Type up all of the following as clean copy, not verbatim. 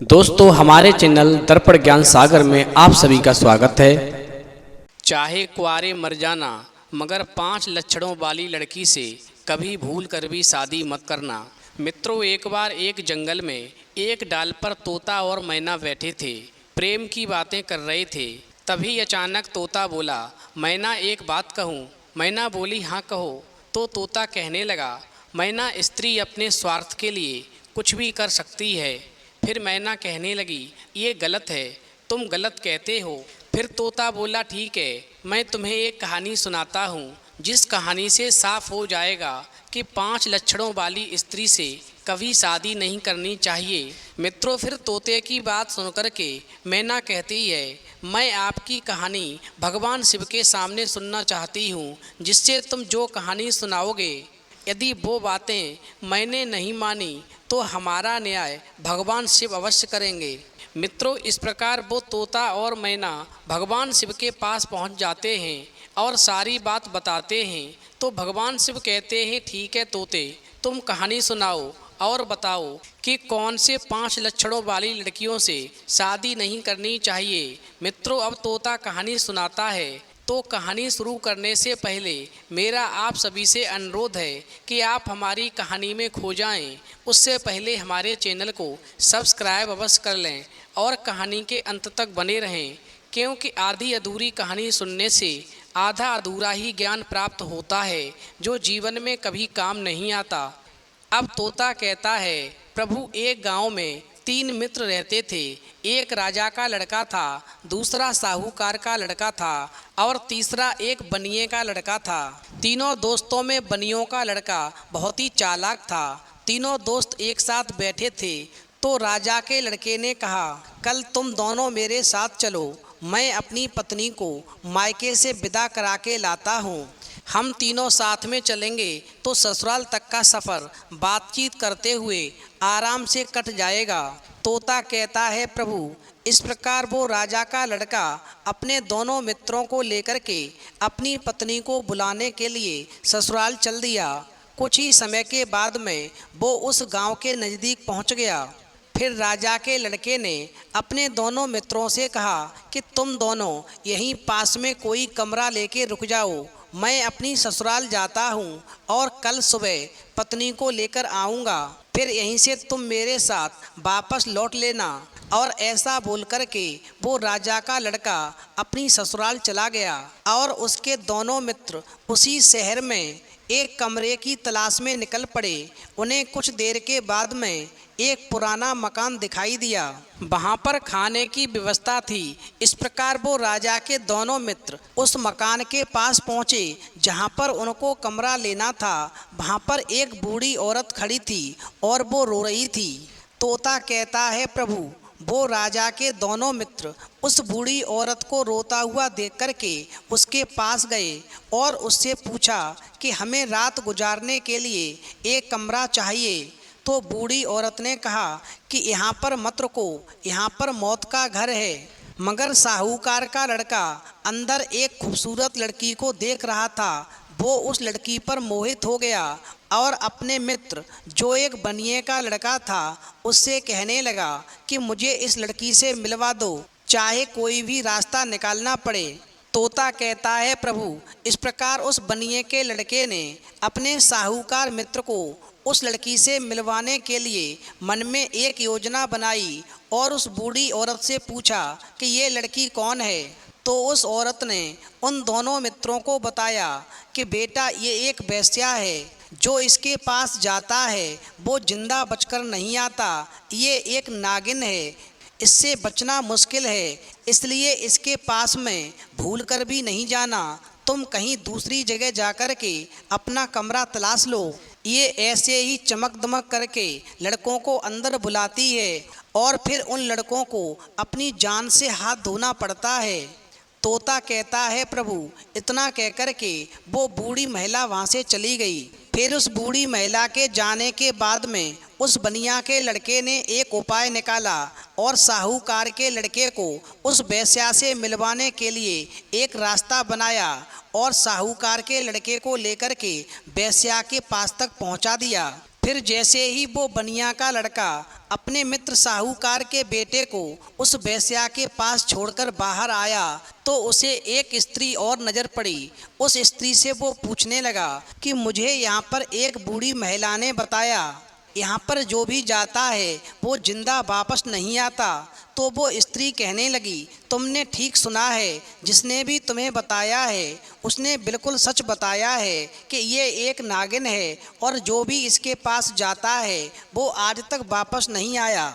दोस्तों हमारे चैनल दर्पण ज्ञान सागर में आप सभी का स्वागत है। चाहे कुआरे मर जाना मगर 5 लक्षणों वाली लड़की से कभी भूल कर भी शादी मत करना। मित्रों, एक बार एक जंगल में एक डाल पर तोता और मैना बैठे थे, प्रेम की बातें कर रहे थे। तभी अचानक तोता बोला, मैना एक बात कहूँ। मैना बोली, हाँ कहो। तो तोता कहने लगा, मैना स्त्री अपने स्वार्थ के लिए कुछ भी कर सकती है। फिर मैना कहने लगी, ये गलत है, तुम गलत कहते हो। फिर तोता बोला, ठीक है, मैं तुम्हें एक कहानी सुनाता हूँ, जिस कहानी से साफ हो जाएगा कि 5 लक्षणों वाली स्त्री से कभी शादी नहीं करनी चाहिए। मित्रों, फिर तोते की बात सुनकर के मैना कहती है, मैं आपकी कहानी भगवान शिव के सामने सुनना चाहती हूँ, जिससे तुम जो कहानी सुनाओगे यदि वो बातें मैंने नहीं मानी तो हमारा न्याय भगवान शिव अवश्य करेंगे। मित्रों, इस प्रकार वो तोता और मैना भगवान शिव के पास पहुंच जाते हैं और सारी बात बताते हैं। तो भगवान शिव कहते हैं, ठीक है तोते, तुम कहानी सुनाओ और बताओ कि कौन से 5 लक्षणों वाली लड़कियों से शादी नहीं करनी चाहिए। मित्रों, अब तोता कहानी सुनाता है। तो कहानी शुरू करने से पहले मेरा आप सभी से अनुरोध है कि आप हमारी कहानी में खो जाएं। उससे पहले हमारे चैनल को सब्सक्राइब अवश्य कर लें और कहानी के अंत तक बने रहें, क्योंकि आधी अधूरी कहानी सुनने से आधा अधूरा ही ज्ञान प्राप्त होता है, जो जीवन में कभी काम नहीं आता। अब तोता कहता है, प्रभु, एक गांव में 3 मित्र रहते थे। एक राजा का लड़का था, दूसरा साहूकार का लड़का था और तीसरा एक बनिए का लड़का था। तीनों दोस्तों में बनियों का लड़का बहुत ही चालाक था। तीनों दोस्त एक साथ बैठे थे तो राजा के लड़के ने कहा, कल तुम दोनों मेरे साथ चलो, मैं अपनी पत्नी को मायके से विदा करा के लाता हूँ। हम तीनों साथ में चलेंगे तो ससुराल तक का सफ़र बातचीत करते हुए आराम से कट जाएगा। तोता कहता है, प्रभु, इस प्रकार वो राजा का लड़का अपने दोनों मित्रों को लेकर के अपनी पत्नी को बुलाने के लिए ससुराल चल दिया। कुछ ही समय के बाद में वो उस गांव के नज़दीक पहुंच गया। फिर राजा के लड़के ने अपने दोनों मित्रों से कहा कि तुम दोनों यहीं पास में कोई कमरा लेके रुक जाओ, मैं अपनी ससुराल जाता हूँ और कल सुबह पत्नी को लेकर आऊँगा, फिर यहीं से तुम मेरे साथ वापस लौट लेना। और ऐसा बोल कर के वो राजा का लड़का अपनी ससुराल चला गया और उसके दोनों मित्र उसी शहर में एक कमरे की तलाश में निकल पड़े। उन्हें कुछ देर के बाद में एक पुराना मकान दिखाई दिया। वहाँ पर खाने की व्यवस्था थी। इस प्रकार वो राजा के दोनों मित्र उस मकान के पास पहुँचे जहाँ पर उनको कमरा लेना था। वहाँ पर एक बूढ़ी औरत खड़ी थी और वो रो रही थी। तोता कहता है, प्रभु, वो राजा के दोनों मित्र उस बूढ़ी औरत को रोता हुआ देख कर के उसके पास गए और उससे पूछा कि हमें रात गुजारने के लिए एक कमरा चाहिए। तो बूढ़ी औरत ने कहा कि यहाँ पर मत रुको, यहाँ पर मौत का घर है। मगर साहूकार का लड़का अंदर एक खूबसूरत लड़की को देख रहा था। वो उस लड़की पर मोहित हो गया और अपने मित्र जो एक बनिए का लड़का था उससे कहने लगा कि मुझे इस लड़की से मिलवा दो, चाहे कोई भी रास्ता निकालना पड़े। तोता कहता है, प्रभु, इस प्रकार उस बनिए के लड़के ने अपने साहूकार मित्र को उस लड़की से मिलवाने के लिए मन में एक योजना बनाई और उस बूढ़ी औरत से पूछा कि ये लड़की कौन है। तो उस औरत ने उन दोनों मित्रों को बताया कि बेटा, ये एक वेश्या है, जो इसके पास जाता है वो जिंदा बचकर नहीं आता। ये एक नागिन है, इससे बचना मुश्किल है, इसलिए इसके पास में भूल कर भी नहीं जाना। तुम कहीं दूसरी जगह जाकर के अपना कमरा तलाश लो। ये ऐसे ही चमक दमक करके लड़कों को अंदर बुलाती है और फिर उन लड़कों को अपनी जान से हाथ धोना पड़ता है। तोता कहता है, प्रभु, इतना कहकर के वो बूढ़ी महिला वहाँ से चली गई। फिर उस बूढ़ी महिला के जाने के बाद में उस बनिया के लड़के ने एक उपाय निकाला और साहूकार के लड़के को उस वेश्या से मिलवाने के लिए एक रास्ता बनाया और साहूकार के लड़के को लेकर के वेश्या के पास तक पहुंचा दिया। फिर जैसे ही वो बनिया का लड़का अपने मित्र साहूकार के बेटे को उस वेश्या के पास छोड़कर बाहर आया तो उसे एक स्त्री और नजर पड़ी। उस स्त्री से वो पूछने लगा कि मुझे यहाँ पर एक बूढ़ी महिला ने बताया यहाँ पर जो भी जाता है वो जिंदा वापस नहीं आता। तो वो स्त्री कहने लगी, तुमने ठीक सुना है, जिसने भी तुम्हें बताया है उसने बिल्कुल सच बताया है कि ये एक नागिन है और जो भी इसके पास जाता है वो आज तक वापस नहीं आया।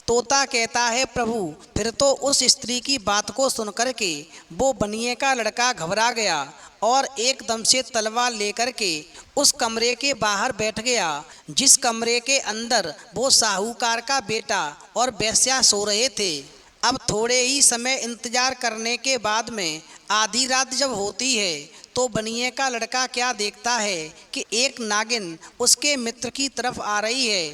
तोता कहता है, प्रभु फिर तो उस स्त्री की बात को सुनकर के वो बनिए का लड़का घबरा गया और एकदम से तलवार लेकर के उस कमरे के बाहर बैठ गया जिस कमरे के अंदर वो साहूकार का बेटा और वेश्या सो रहे थे। अब थोड़े ही समय इंतजार करने के बाद में आधी रात जब होती है तो बनिए का लड़का क्या देखता है कि एक नागिन उसके मित्र की तरफ आ रही है।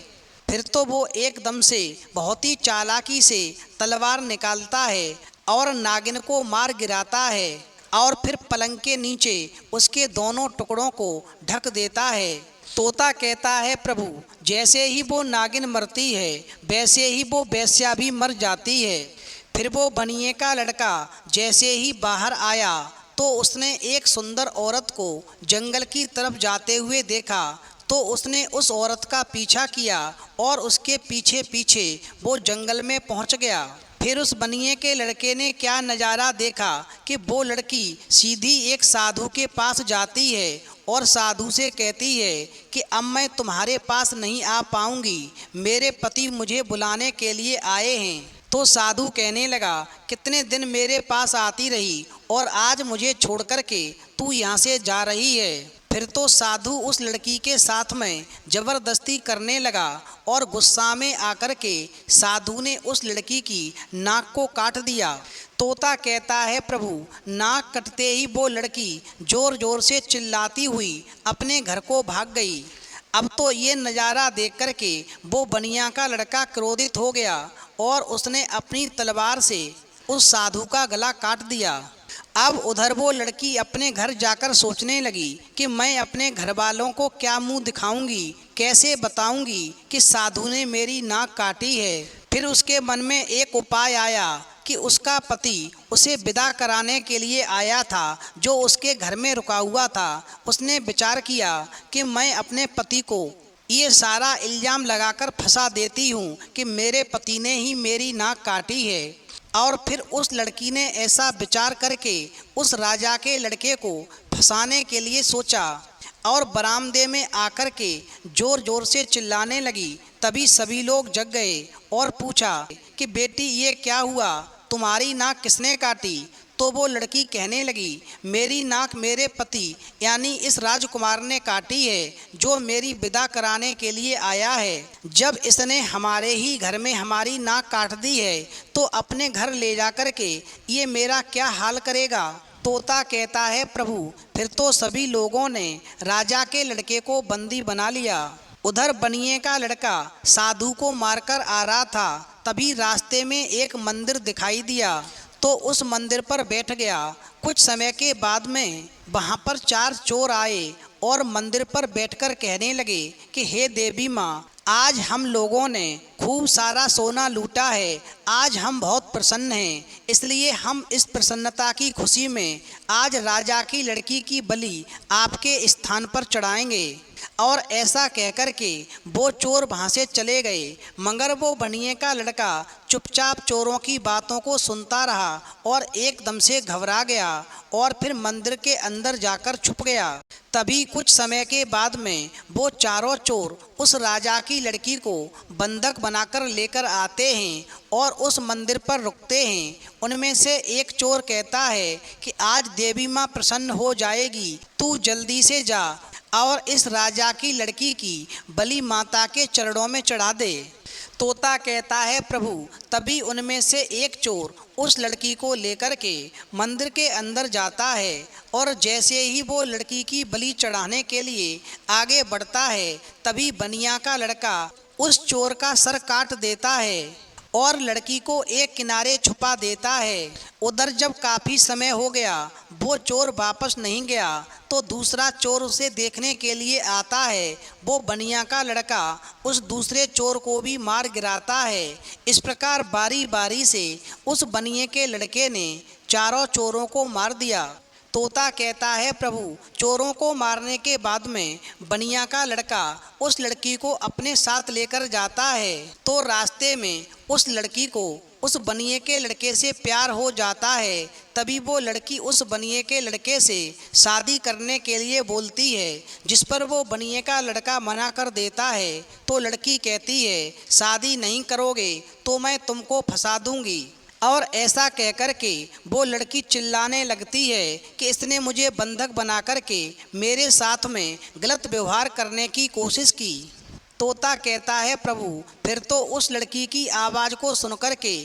फिर तो वो एकदम से बहुत ही चालाकी से तलवार निकालता है और नागिन को मार गिराता है और फिर पलंग के नीचे उसके दोनों टुकड़ों को ढक देता है। तोता कहता है, प्रभु जैसे ही वो नागिन मरती है वैसे ही वो वेश्या भी मर जाती है। फिर वो बनिए का लड़का जैसे ही बाहर आया तो उसने एक सुंदर औरत को जंगल की तरफ जाते हुए देखा तो उसने उस औरत का पीछा किया और उसके पीछे पीछे वो जंगल में पहुंच गया। फिर उस बनिए के लड़के ने क्या नज़ारा देखा कि वो लड़की सीधी एक साधु के पास जाती है और साधु से कहती है कि अब मैं तुम्हारे पास नहीं आ पाऊंगी, मेरे पति मुझे बुलाने के लिए आए हैं। तो साधु कहने लगा, कितने दिन मेरे पास आती रही और आज मुझे छोड़ कर के तू यहाँ से जा रही है। फिर तो साधु उस लड़की के साथ में ज़बरदस्ती करने लगा और गुस्सा में आकर के साधु ने उस लड़की की नाक को काट दिया। तोता कहता है, प्रभु नाक कटते ही वो लड़की ज़ोर ज़ोर से चिल्लाती हुई अपने घर को भाग गई। अब तो ये नज़ारा देख कर के वो बनिया का लड़का क्रोधित हो गया और उसने अपनी तलवार से उस साधु का गला काट दिया। अब उधर वो लड़की अपने घर जाकर सोचने लगी कि मैं अपने घर वालों को क्या मुंह दिखाऊंगी, कैसे बताऊंगी कि साधु ने मेरी नाक काटी है। फिर उसके मन में एक उपाय आया कि उसका पति उसे विदा कराने के लिए आया था जो उसके घर में रुका हुआ था। उसने विचार किया कि मैं अपने पति को ये सारा इल्ज़ाम लगाकर फंसा देती हूँ कि मेरे पति ने ही मेरी नाक काटी है। और फिर उस लड़की ने ऐसा विचार करके उस राजा के लड़के को फंसाने के लिए सोचा और बरामदे में आकर के ज़ोर ज़ोर से चिल्लाने लगी। तभी सभी लोग जग गए और पूछा कि बेटी ये क्या हुआ, तुम्हारी नाक किसने काटी। तो वो लड़की कहने लगी, मेरी नाक मेरे पति यानी इस राजकुमार ने काटी है जो मेरी विदा कराने के लिए आया है। जब इसने हमारे ही घर में हमारी नाक काट दी है तो अपने घर ले जा कर के ये मेरा क्या हाल करेगा। तोता कहता है, प्रभु फिर तो सभी लोगों ने राजा के लड़के को बंदी बना लिया। उधर बनिए का लड़का साधु को मारकर आ रहा था, तभी रास्ते में एक मंदिर दिखाई दिया तो उस मंदिर पर बैठ गया। कुछ समय के बाद में वहाँ पर 4 चोर आए और मंदिर पर बैठकर कहने लगे कि हे देवी माँ, आज हम लोगों ने खूब सारा सोना लूटा है, आज हम बहुत प्रसन्न हैं, इसलिए हम इस प्रसन्नता की खुशी में आज राजा की लड़की की बलि आपके स्थान पर चढ़ाएंगे। और ऐसा कहकर के वो चोर वहाँ से चले गए, मगर वो बनिए का लड़का चुपचाप चोरों की बातों को सुनता रहा और एकदम से घबरा गया और फिर मंदिर के अंदर जाकर छुप गया। तभी कुछ समय के बाद में वो चारों चोर उस राजा की लड़की को बंधक बनाकर लेकर आते हैं और उस मंदिर पर रुकते हैं। उनमें से एक चोर कहता है कि आज देवी माँ प्रसन्न हो जाएगी, तू जल्दी से जा और इस राजा की लड़की की बलि माता के चरणों में चढ़ा दे। तोता कहता है, प्रभु तभी उनमें से एक चोर उस लड़की को लेकर के मंदिर के अंदर जाता है और जैसे ही वो लड़की की बलि चढ़ाने के लिए आगे बढ़ता है तभी बनिया का लड़का उस चोर का सर काट देता है और लड़की को एक किनारे छुपा देता है। उधर जब काफ़ी समय हो गया वो चोर वापस नहीं गया तो दूसरा चोर उसे देखने के लिए आता है। वो बनिया का लड़का उस दूसरे चोर को भी मार गिराता है। इस प्रकार बारी बारी से उस बनिए के लड़के ने चारों चोरों को मार दिया। तोता कहता है, प्रभु, चोरों को मारने के बाद में बनिया का लड़का उस लड़की को अपने साथ लेकर जाता है। तो रास्ते में उस लड़की को उस बनिए के लड़के से प्यार हो जाता है। तभी वो लड़की उस बनिए के लड़के से शादी करने के लिए बोलती है, जिस पर वो बनिए का लड़का मना कर देता है। तो लड़की कहती है, शादी नहीं करोगे तो मैं तुमको फंसा दूंगी। और ऐसा कहकर के वो लड़की चिल्लाने लगती है कि इसने मुझे बंधक बना कर के मेरे साथ में गलत व्यवहार करने की कोशिश की। तोता कहता है, प्रभु, फिर तो उस लड़की की आवाज़ को सुनकर के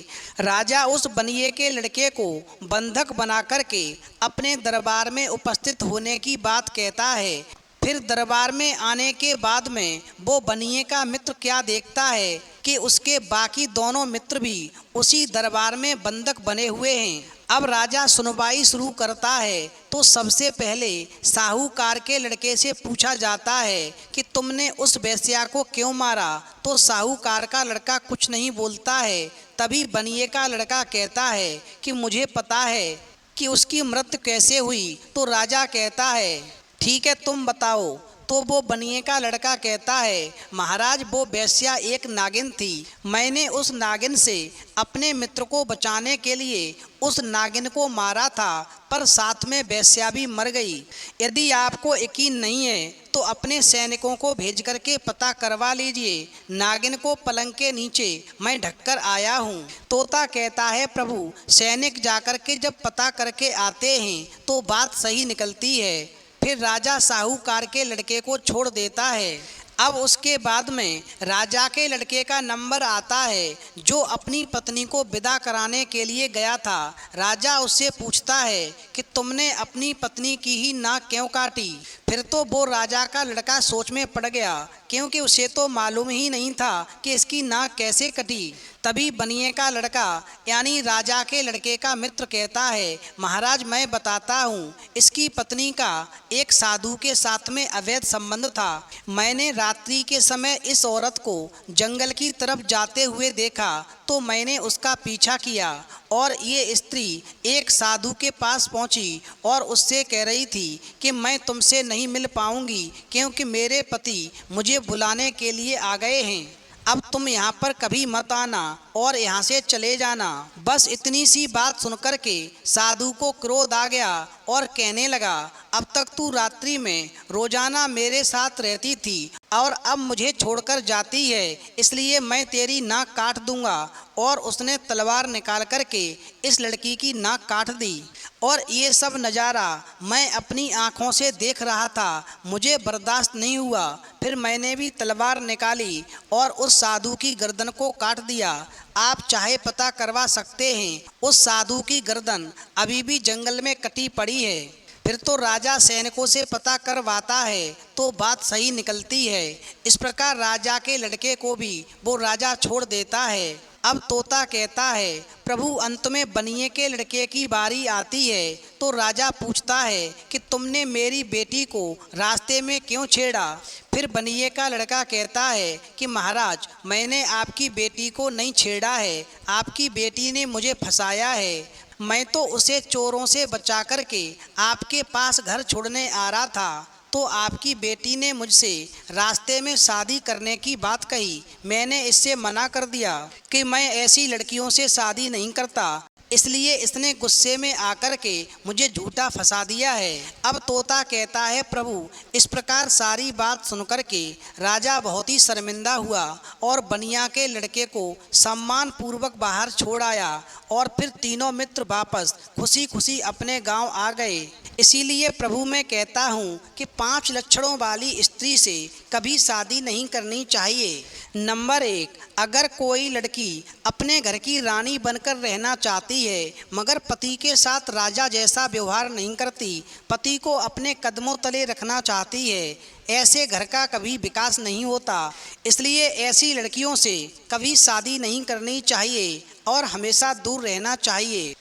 राजा उस बनिए के लड़के को बंधक बना कर के अपने दरबार में उपस्थित होने की बात कहता है। फिर दरबार में आने के बाद में वो बनिए का मित्र क्या देखता है कि उसके बाकी दोनों मित्र भी उसी दरबार में बंधक बने हुए हैं। अब राजा सुनवाई शुरू करता है तो सबसे पहले साहूकार के लड़के से पूछा जाता है कि तुमने उस वेश्या को क्यों मारा। तो साहूकार का लड़का कुछ नहीं बोलता है। तभी बनिए का लड़का कहता है कि मुझे पता है कि उसकी मृत्यु कैसे हुई। तो राजा कहता है, ठीक है, तुम बताओ। तो वो बनिए का लड़का कहता है, महाराज, वो वेश्या एक नागिन थी। मैंने उस नागिन से अपने मित्र को बचाने के लिए उस नागिन को मारा था, पर साथ में वेश्या भी मर गई। यदि आपको यकीन नहीं है तो अपने सैनिकों को भेज करके पता करवा लीजिए। नागिन को पलंग के नीचे मैं ढककर आया हूँ। तोता कहता है, प्रभु, सैनिक जाकर के जब पता करके आते हैं तो बात सही निकलती है। फिर राजा साहूकार के लड़के को छोड़ देता है। अब उसके बाद में राजा के लड़के का नंबर आता है, जो अपनी पत्नी को विदा कराने के लिए गया था। राजा उससे पूछता है कि तुमने अपनी पत्नी की ही नाक क्यों काटी। फिर तो वो राजा का लड़का सोच में पड़ गया, क्योंकि उसे तो मालूम ही नहीं था कि इसकी नाक कैसे कटी। तभी बनिए का लड़का यानी राजा के लड़के का मित्र कहता है, महाराज, मैं बताता हूँ, इसकी पत्नी का एक साधु के साथ में अवैध संबंध था। मैंने रात्रि के समय इस औरत को जंगल की तरफ जाते हुए देखा तो मैंने उसका पीछा किया और ये स्त्री एक साधु के पास पहुंची और उससे कह रही थी कि मैं तुमसे नहीं मिल पाऊंगी, क्योंकि मेरे पति मुझे बुलाने के लिए आ गए हैं। अब तुम यहाँ पर कभी मत आना और यहाँ से चले जाना। बस इतनी सी बात सुनकर के साधु को क्रोध आ गया और कहने लगा, अब तक तू रात्रि में रोजाना मेरे साथ रहती थी और अब मुझे छोड़कर जाती है, इसलिए मैं तेरी नाक काट दूंगा। और उसने तलवार निकाल करके इस लड़की की नाक काट दी। और ये सब नज़ारा मैं अपनी आँखों से देख रहा था। मुझे बर्दाश्त नहीं हुआ। फिर मैंने भी तलवार निकाली और उस साधु की गर्दन को काट दिया। आप चाहे पता करवा सकते हैं, उस साधु की गर्दन अभी भी जंगल में कटी पड़ी है। फिर तो राजा सैनिकों से पता करवाता है तो बात सही निकलती है। इस प्रकार राजा के लड़के को भी वो राजा छोड़ देता है। अब तोता कहता है, प्रभु, अंत में बनिए के लड़के की बारी आती है तो राजा पूछता है कि तुमने मेरी बेटी को रास्ते में क्यों छेड़ा। फिर बनिए का लड़का कहता है कि महाराज, मैंने आपकी बेटी को नहीं छेड़ा है, आपकी बेटी ने मुझे फंसाया है। मैं तो उसे चोरों से बचा करके आपके पास घर छोड़ने आ रहा था, तो आपकी बेटी ने मुझसे रास्ते में शादी करने की बात कही। मैंने इससे मना कर दिया कि मैं ऐसी लड़कियों से शादी नहीं करता, इसलिए इसने गुस्से में आकर के मुझे झूठा फंसा दिया है। अब तोता कहता है, प्रभु, इस प्रकार सारी बात सुनकर के राजा बहुत ही शर्मिंदा हुआ और बनिया के लड़के को सम्मान पूर्वक बाहर छोड़ आया। और फिर तीनों मित्र वापस खुशी खुशी अपने गांव आ गए। इसीलिए प्रभु, मैं कहता हूँ कि 5 लक्षणों वाली स्त्री से कभी शादी नहीं करनी चाहिए। नंबर 1, अगर कोई लड़की अपने घर की रानी बनकर रहना चाहती है मगर पति के साथ राजा जैसा व्यवहार नहीं करती, पति को अपने कदमों तले रखना चाहती है, ऐसे घर का कभी विकास नहीं होता। इसलिए ऐसी लड़कियों से कभी शादी नहीं करनी चाहिए और हमेशा दूर रहना चाहिए।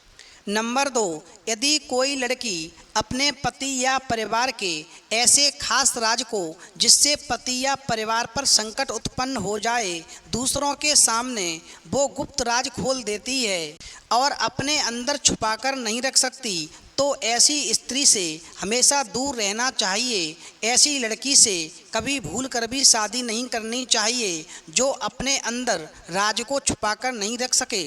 नंबर 2, यदि कोई लड़की अपने पति या परिवार के ऐसे खास राज को जिससे पति या परिवार पर संकट उत्पन्न हो जाए दूसरों के सामने वो गुप्त राज खोल देती है और अपने अंदर छुपाकर नहीं रख सकती तो ऐसी स्त्री से हमेशा दूर रहना चाहिए। ऐसी लड़की से कभी भूल कर भी शादी नहीं करनी चाहिए जो अपने अंदर राज को छुपाकर नहीं रख सके।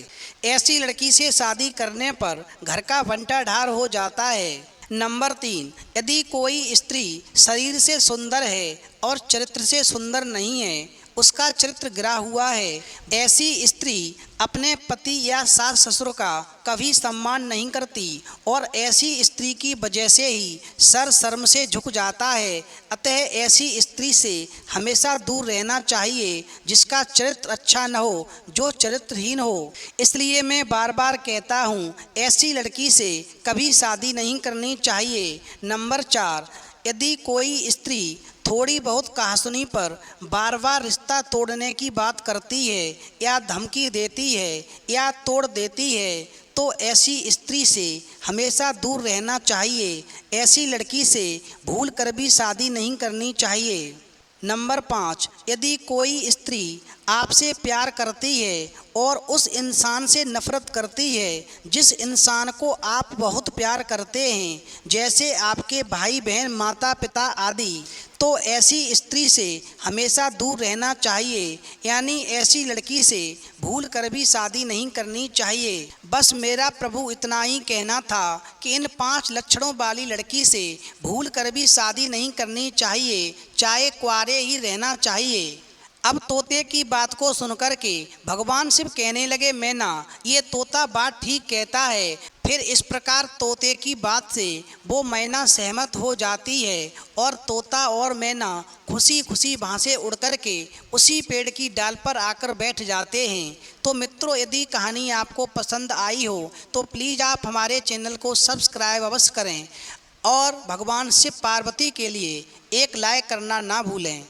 ऐसी लड़की से शादी करने पर घर का बंटाढार हो जाता है। नंबर 3, यदि कोई स्त्री शरीर से सुंदर है और चरित्र से सुंदर नहीं है, उसका चरित्र गिरा हुआ है, ऐसी स्त्री अपने पति या सास ससुर का कभी सम्मान नहीं करती और ऐसी स्त्री की वजह से ही सर शर्म से झुक जाता है। अतः ऐसी स्त्री से हमेशा दूर रहना चाहिए जिसका चरित्र अच्छा न हो, जो चरित्रहीन हो। इसलिए मैं बार बार कहता हूँ, ऐसी लड़की से कभी शादी नहीं करनी चाहिए। नंबर 4, यदि कोई स्त्री थोड़ी बहुत कहासुनी पर बार बार रिश्ता तोड़ने की बात करती है या धमकी देती है या तोड़ देती है तो ऐसी स्त्री से हमेशा दूर रहना चाहिए। ऐसी लड़की से भूल कर भी शादी नहीं करनी चाहिए। नंबर 5, यदि कोई स्त्री आपसे प्यार करती है और उस इंसान से नफरत करती है जिस इंसान को आप बहुत प्यार करते हैं, जैसे आपके भाई बहन माता पिता आदि, तो ऐसी स्त्री से हमेशा दूर रहना चाहिए। यानी ऐसी लड़की से भूल कर भी शादी नहीं करनी चाहिए। बस मेरा प्रभु इतना ही कहना था कि इन 5 लक्षणों वाली लड़की से भूल कर भी शादी नहीं करनी चाहिए, चाहे कुंवारे ही रहना चाहिए। अब तोते की बात को सुनकर के भगवान शिव कहने लगे, मैना ये तोता बात ठीक कहता है। फिर इस प्रकार तोते की बात से वो मैना सहमत हो जाती है और तोता और मैना खुशी खुशी वहाँ से उड़ कर के उसी पेड़ की डाल पर आकर बैठ जाते हैं। तो मित्रों, यदि कहानी आपको पसंद आई हो तो प्लीज़ आप हमारे चैनल को सब्सक्राइब अवश्य करें और भगवान शिव पार्वती के लिए एक लाइक करना ना भूलें।